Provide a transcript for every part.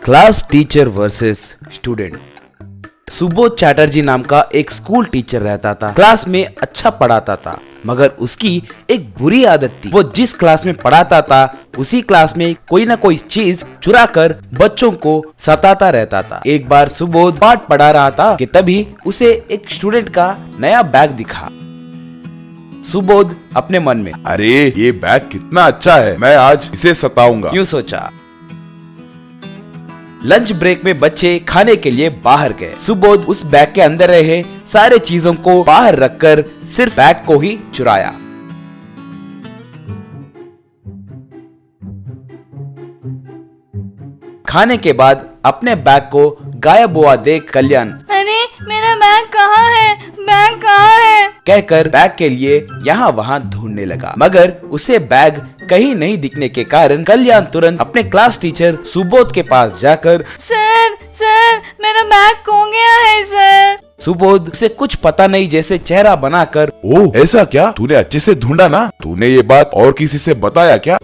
Class teacher versus student. Subodh Chatterjee नाम का एक स्कूल टीचर रहता था। क्लास में अच्छा पढ़ाता था, मगर उसकी एक बुरी आदत थी। वो जिस क्लास में पढ़ाता था उसी क्लास में कोई ना कोई चीज चुरा कर बच्चों को सताता रहता था। एक बार सुबोध पाठ पढ़ा रहा था कि तभी उसे एक स्टूडेंट का नया बैग दिखा। सुबोध अपने मन में, अरे ये बैग कितना अच्छा है, मैं आज इसे सताऊंगा, यूं सोचा। लंच ब्रेक में बच्चे खाने के लिए बाहर गए। सुबोध उस बैग के अंदर रहे सारे चीजों को बाहर रखकर सिर्फ बैग को ही चुराया। खाने के बाद अपने बैग को गायब हुआ देख कल्याण, अरे मेरा बैग कहाँ है, बैग कहाँ है, कहकर बैग के लिए यहाँ वहाँ ढूंढने लगा, मगर उसे बैग कहीं नहीं दिखने के कारण कल्याण तुरंत अपने क्लास टीचर सुबोध के पास जाकर, सर मेरा बैग खो गया है सर। सुबोध से कुछ पता नहीं जैसे चेहरा बनाकर, ओह ऐसा क्या, तूने अच्छे से ढूंढा ना? तूने ये बात और किसी से बताया क्या?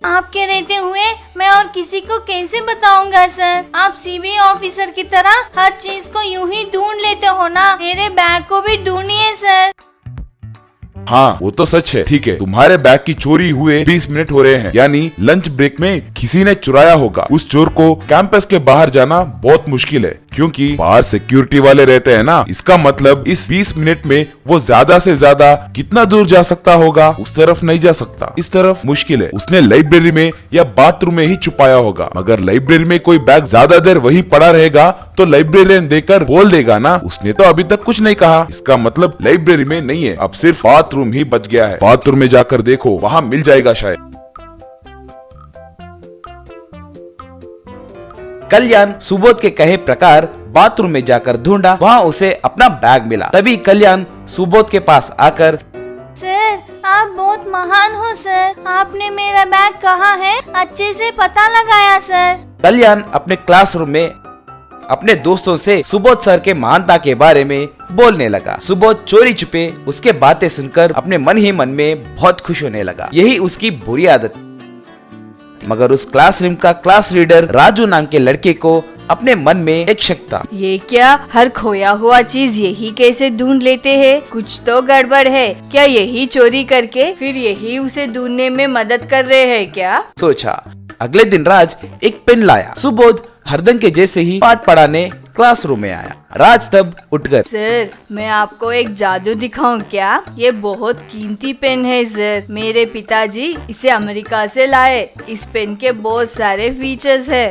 आपके रहते हुए मैं और किसी को कैसे बताऊंगा सर? आप सीबीआई ऑफिसर की तरह हर चीज को यूं ही ढूंढ लेते हो ना, मेरे बैग को भी ढूंढिए सर। हाँ वो तो सच है। ठीक है, तुम्हारे बैग की चोरी हुए 20 मिनट हो रहे हैं, यानी लंच ब्रेक में किसी ने चुराया होगा। उस चोर को कैंपस के बाहर जाना बहुत मुश्किल है, क्योंकि बाहर सिक्योरिटी वाले रहते हैं ना। इसका मतलब इस 20 मिनट में वो ज्यादा से ज्यादा कितना दूर जा सकता होगा? उस तरफ नहीं जा सकता, इस तरफ मुश्किल है। उसने लाइब्रेरी में या बाथरूम में ही छुपाया होगा, मगर लाइब्रेरी में कोई बैग ज्यादा देर वहीं पड़ा रहेगा तो लाइब्रेरियन देखकर बोल देगा ना, उसने तो अभी तक कुछ नहीं कहा। इसका मतलब लाइब्रेरी में नहीं है, अब सिर्फ बाथरूम ही बच गया है। बाथरूम में जाकर देखो, वहाँ मिल जाएगा शायद। कल्याण सुबोध के कहे प्रकार बाथरूम में जाकर ढूंढा, वहाँ उसे अपना बैग मिला। तभी कल्याण सुबोध के पास आकर, सर आप बहुत महान हो सर, आपने मेरा बैग कहाँ है अच्छे से पता लगाया सर। कल्याण अपने क्लासरूम में अपने दोस्तों से सुबोध सर के महानता के बारे में बोलने लगा। सुबोध चोरी छुपे उसके बातें सुनकर अपने मन ही मन में बहुत खुश होने लगा। यही उसकी बुरी आदत, मगर उस क्लासरूम का क्लास लीडर राजू नाम के लड़के को अपने मन में एक शक था। ये क्या, हर खोया हुआ चीज यही कैसे ढूंढ लेते हैं? कुछ तो गड़बड़ है। क्या यही चोरी करके फिर यही उसे ढूंढने में मदद कर रहे हैं क्या? सोचा। अगले दिन राज एक पेन लाया। सुबोध हरदम के जैसे ही पाठ पढ़ाने क्लासरूम में आया। राज तब उठकर, सर मैं आपको एक जादू दिखाऊं क्या? ये बहुत कीमती पेन है सर, मेरे पिताजी इसे अमेरिका से लाए। इस पेन के बहुत सारे फीचर्स है।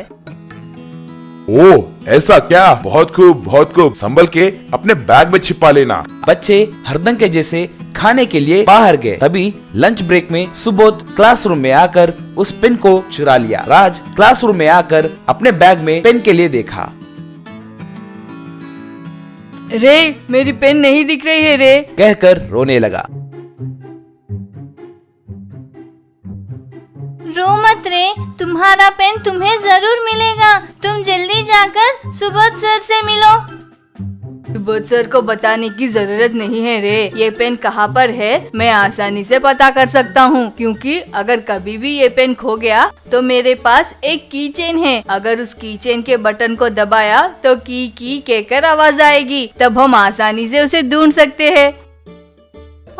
ओह ऐसा क्या, बहुत खूब बहुत खूब, संभल के अपने बैग में छिपा लेना। बच्चे हरदम के जैसे खाने के लिए बाहर गए। तभी लंच ब्रेक में सुबोध क्लासरूम में आकर उस पेन को चुरा लिया। राज क्लासरूम में आकर अपने बैग में पेन के लिए देखा। रे मेरी पेन नहीं दिख रही है रे, कहकर रोने लगा। रो मत रे, तुम्हारा पेन तुम्हें जरूर मिलेगा। तुम जल्दी जाकर सुबोध सर से मिलो। सुबोध सर को बताने की जरूरत नहीं है रे, ये पेन कहाँ पर है मैं आसानी से पता कर सकता हूँ, क्योंकि अगर कभी भी ये पेन खो गया तो मेरे पास एक की चेन है। अगर उस की चेन के बटन को दबाया तो की कहकर आवाज आएगी, तब हम आसानी से उसे ढूंढ सकते हैं।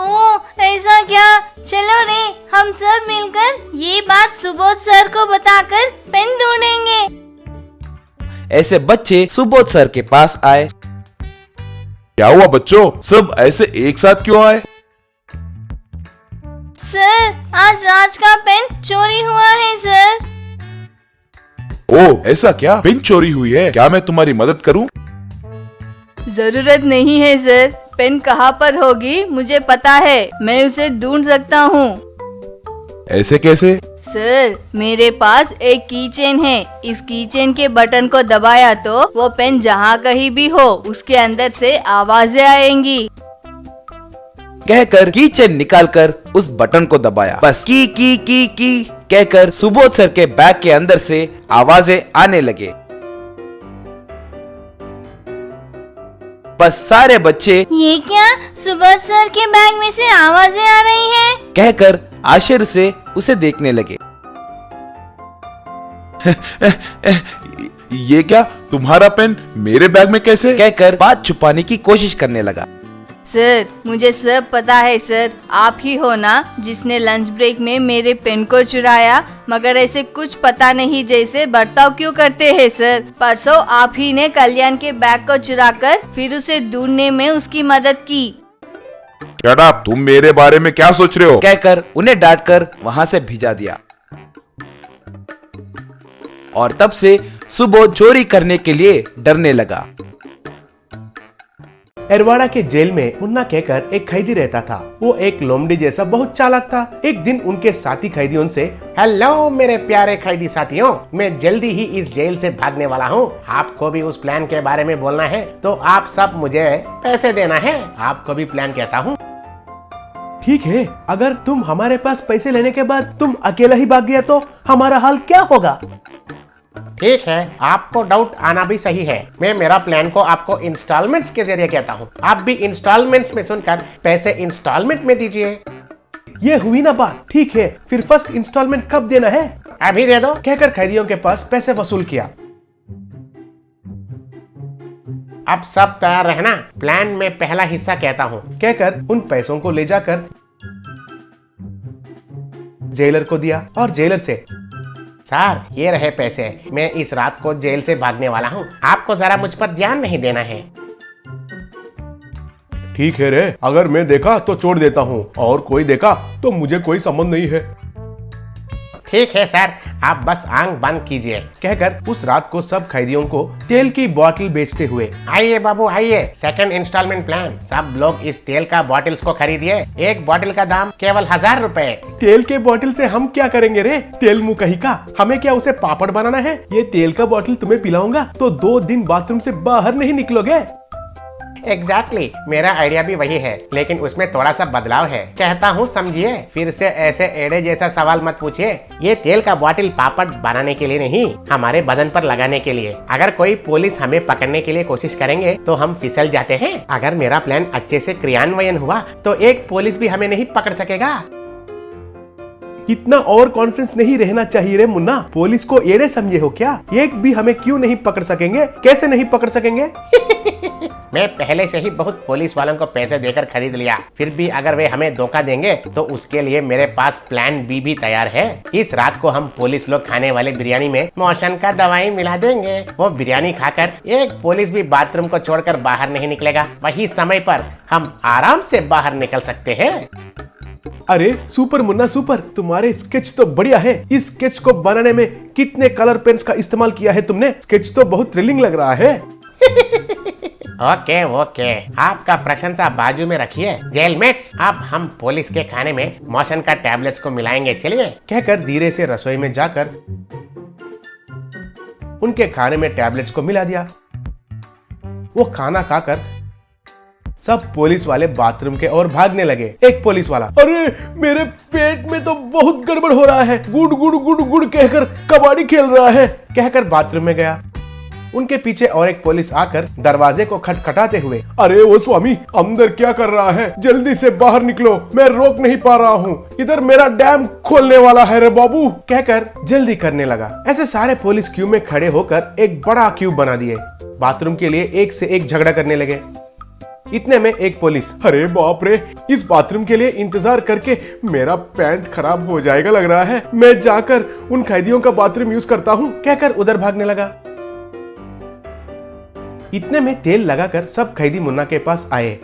ओह ऐसा क्या, चलो रे हम सब मिलकर ये बात सुबोध सर को बताकर पेन ढूंढेंगे। ऐसे बच्चे सुबोध सर के पास आए। क्या हुआ बच्चों, सब ऐसे एक साथ क्यों आए? सर आज राज का पेन चोरी हुआ है सर। ओह ऐसा क्या, पेन चोरी हुई है, क्या मैं तुम्हारी मदद करूं? जरूरत नहीं है सर, पेन कहाँ पर होगी मुझे पता है, मैं उसे ढूंढ सकता हूँ। ऐसे कैसे? सर मेरे पास एक की चेन है, इस की चेन के बटन को दबाया तो वो पेन जहाँ कहीं भी हो उसके अंदर से आवाजें आएंगी। कहकर की चेन निकालकर उस बटन को दबाया। बस की कहकर सुबोध सर के बैग के अंदर से आवाजें आने लगे। बस सारे बच्चे, ये क्या, सुबोध सर के बैग में से आवाजें आ रही हैं? कहकर आश्चर्य से उसे देखने लगे। ये क्या, तुम्हारा पेन मेरे बैग में कैसे? कहकर बात छुपाने की कोशिश करने लगा। सर, मुझे सब पता है सर। आप ही हो ना जिसने लंच ब्रेक में मेरे पेन को चुराया, मगर ऐसे कुछ पता नहीं जैसे बर्ताव क्यों करते हैं सर। परसों आप ही ने कल्याण के बैग को चुराकर फिर उसे ढूंढने में उसकी मदद की। शट अप, तुम मेरे बारे में क्या सोच रहे हो? कहकर उन्हें डांटकर वहां से भिजा दिया। और तब से सुबोध चोरी करने के लिए डरने लगा। एरवाड़ा के जेल में मुन्ना कहकर एक कैदी रहता था। वो एक लोमड़ी जैसा बहुत चालाक था। एक दिन उनके साथी कैदियों से, हेलो मेरे प्यारे कैदी साथियों, मैं जल्दी ही इस जेल से भागने वाला हूँ। आपको भी उस प्लान के बारे में बोलना है तो आप सब मुझे पैसे देना है। आपको भी प्लान कहता हूँ। ठीक है, अगर तुम हमारे पास पैसे लेने के बाद तुम अकेला ही भाग गया तो हमारा हाल क्या होगा? ठीक है, आपको डाउट आना भी सही है। मैं मेरा प्लान को आपको इंस्टॉलमेंट्स के जरिए कहता हूँ। आप भी इंस्टॉलमेंट्स में सुनकर पैसे इंस्टॉलमेंट में दीजिए। ये हुई ना बात। ठीक है, फिर फर्स्ट इंस्टॉलमेंट कब देना है? अभी दे दो। कहकर कैदियों के पास पैसे वसूल किया। अब सब तैयार रहना, प्लान में पहला हिस्सा कहता हूँ। कहकर उन पैसों को ले जाकर जेलर को दिया और जेलर से, सर ये रहे पैसे, मैं इस रात को जेल से भागने वाला हूँ। आपको जरा मुझ पर ध्यान नहीं देना है। ठीक है रे, अगर मैं देखा तो छोड़ देता हूँ और कोई देखा तो मुझे कोई संबंध नहीं है। ठीक है सर, आप बस आंख बंद कीजिए। कहकर उस रात को सब कैदियों को तेल की बोतल बेचते हुए, आइए बाबू आइए, सेकंड इंस्टॉलमेंट प्लान। सब लोग इस तेल का बॉटल्स को खरीदिए। एक बॉटल का दाम केवल 1000 रुपए। तेल के बोतल से हम क्या करेंगे रे? तेल मुंह कहीं का, हमें क्या उसे पापड़ बनाना है? ये तेल का बोतल तुम्हें पिलाऊंगा तो 2 दिन बाथरूम से बाहर नहीं निकलोगे। एग्जैक्टली, मेरा आइडिया भी वही है, लेकिन उसमें थोड़ा सा बदलाव है। कहता हूँ समझिए। फिर से ऐसे एड़े जैसा सवाल मत पूछिए। ये तेल का बॉटल पापड़ बनाने के लिए नहीं, हमारे बदन पर लगाने के लिए। अगर कोई पुलिस हमें पकड़ने के लिए कोशिश करेंगे तो हम फिसल जाते हैं। अगर मेरा प्लान अच्छे से क्रियान्वयन हुआ तो एक पुलिस भी हमें नहीं पकड़ सकेगा। इतना और कॉन्फिडेंस नहीं रहना चाहिए रे मुन्ना। पुलिस को एड़े समझे हो क्या? एक भी हमें क्यों नहीं पकड़ सकेंगे? कैसे नहीं पकड़ सकेंगे? मैं पहले से ही बहुत पुलिस वालों को पैसे देकर खरीद लिया। फिर भी अगर वे हमें धोखा देंगे तो उसके लिए मेरे पास प्लान बी भी तैयार है। इस रात को हम पुलिस लोग खाने वाले बिरयानी में मोशन का दवाई मिला देंगे। वो बिरयानी खाकर एक पुलिस भी बाथरूम को छोड़कर बाहर नहीं निकलेगा। वही समय पर हम आराम से बाहर निकल सकते हैं। अरे सुपर मुन्ना सुपर, तुम्हारे स्केच तो बढ़िया है। इस स्केच को बनाने में कितने कलर पेन्स का इस्तेमाल किया है तुमने? स्केच तो बहुत थ्रिलिंग लग रहा है। ओके ओके, आपका प्रशंसा बाजू में रखिए। जेलमेट्स, अब हम पुलिस के खाने में मोशन का टैबलेट्स को मिलाएंगे। चलिए। कहकर धीरे से रसोई में जाकर उनके खाने में टैबलेट्स को मिला दिया। वो खाना खाकर सब पुलिस वाले बाथरूम के ओर भागने लगे। एक पुलिस वाला, अरे मेरे पेट में तो बहुत गड़बड़ हो रहा है, गुड़ गुड़ गुड़ गुड़ कहकर कबाड़ी खेल रहा है। कहकर बाथरूम में गया। उनके पीछे और एक पुलिस आकर दरवाजे को खटखटाते हुए, अरे वो स्वामी अंदर क्या कर रहा है? जल्दी से बाहर निकलो, मैं रोक नहीं पा रहा हूँ, इधर मेरा डैम खोलने वाला है रे बाबू। कहकर जल्दी करने लगा। ऐसे सारे पुलिस क्यू में खड़े होकर एक बड़ा क्यू बना दिए। बाथरूम के लिए एक से एक झगड़ा करने लगे। इतने में एक पुलिस, अरे बाप रे, इस बाथरूम के लिए इंतजार करके मेरा पैंट खराब हो जाएगा लग रहा है, मैं जाकर उन कैदियों का बाथरूम यूज करता हूँ। कहकर उधर भागने लगा। इतने में तेल लगाकर सब कैदी मुन्ना के पास आए।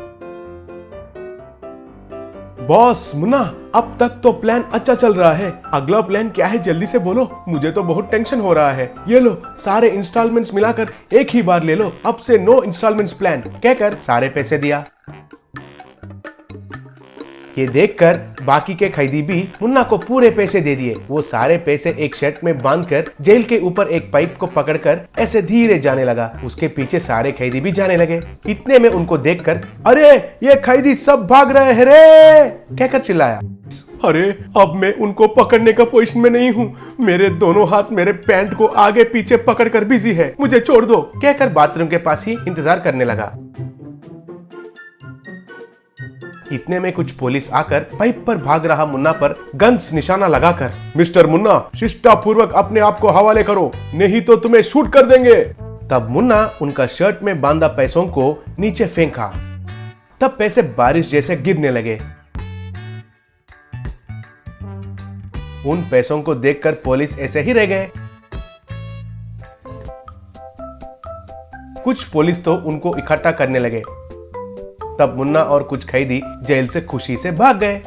बॉस मुन्ना, अब तक तो प्लान अच्छा चल रहा है, अगला प्लान क्या है जल्दी से बोलो, मुझे तो बहुत टेंशन हो रहा है। ये लो सारे इंस्टॉलमेंट्स मिलाकर एक ही बार ले लो, अब से नो इंस्टॉलमेंट्स प्लान। कहकर सारे पैसे दिया। ये देखकर बाकी के कैदी भी मुन्ना को पूरे पैसे दे दिए। वो सारे पैसे एक शर्ट में बांधकर जेल के ऊपर एक पाइप को पकड़कर ऐसे धीरे जाने लगा। उसके पीछे सारे कैदी भी जाने लगे। इतने में उनको देखकर, अरे ये कैदी सब भाग रहे हैं रे, कहकर चिल्लाया। अरे अब मैं उनको पकड़ने का पोजीशन में नहीं हूँ, मेरे दोनों हाथ मेरे पैंट को आगे पीछे पकड़कर बिजी है, मुझे छोड़ दो। कहकर बाथरूम के पास ही इंतजार करने लगा। इतने में कुछ पुलिस आकर पाइप पर भाग रहा मुन्ना पर गन्स निशाना लगाकर, मिस्टर मुन्ना, शिष्टापूर्वक अपने आप को हवाले करो, नहीं तो तुम्हें शूट कर देंगे। तब मुन्ना उनका शर्ट में बांधा पैसों को नीचे फेंका। तब पैसे बारिश जैसे गिरने लगे। उन पैसों को देखकर पुलिस ऐसे ही रह गए। कुछ पुलिस तो उनको इकट्ठा करने लगे। तब मुन्ना और कुछ कैदी जेल से खुशी से भाग गए।